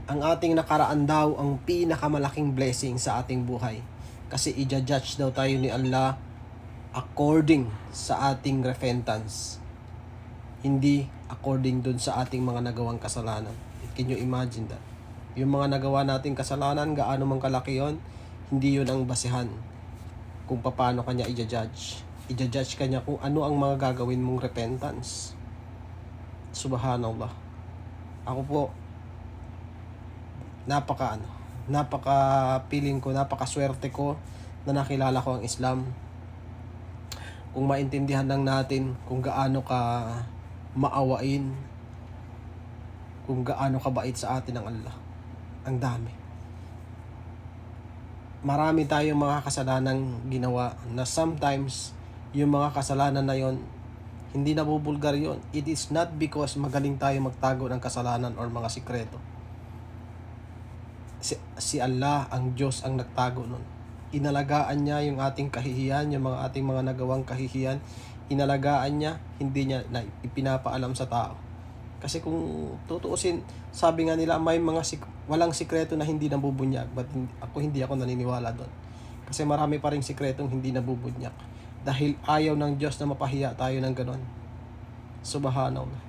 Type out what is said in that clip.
ang ating nakaraan daw ang pinakamalaking blessing sa ating buhay. Kasi i-judge daw tayo ni Allah according sa ating repentance. Hindi according dun sa ating mga nagawang kasalanan. Can you imagine that? Yung mga nagawa nating kasalanan, gaano man kalaki yon, hindi yun ang basehan kung paano kanya i-judge. I-judge kanya kung ano ang mga gagawin mong repentance. Subhanallah. Ako po, napaka feeling ko, napaka swerte ko na nakilala ko ang Islam. Kung maintindihan lang natin kung gaano ka maawain, kung gaano ka bait sa atin ng Allah. Ang dami. Marami tayong mga kasalanang ginawa na sometimes yung mga kasalanan na yon hindi nabubulgar yon. It is not because magaling tayo magtago ng kasalanan or mga sikreto. Si Allah, ang Diyos ang nagtago nun. Inalagaan niya yung ating kahihiyan, yung mga ating mga nagawang kahihiyan. Inalagaan niya, hindi niya na ipinapaalam sa tao. Kasi kung tutuusin, sabi nga nila may mga walang sikreto na hindi nabubunyag, but hindi ako naniniwala doon. Kasi marami pa ring sikretong hindi nabubunyag. Dahil ayaw ng Diyos na mapahiya tayo ng ganon. Subhanallah.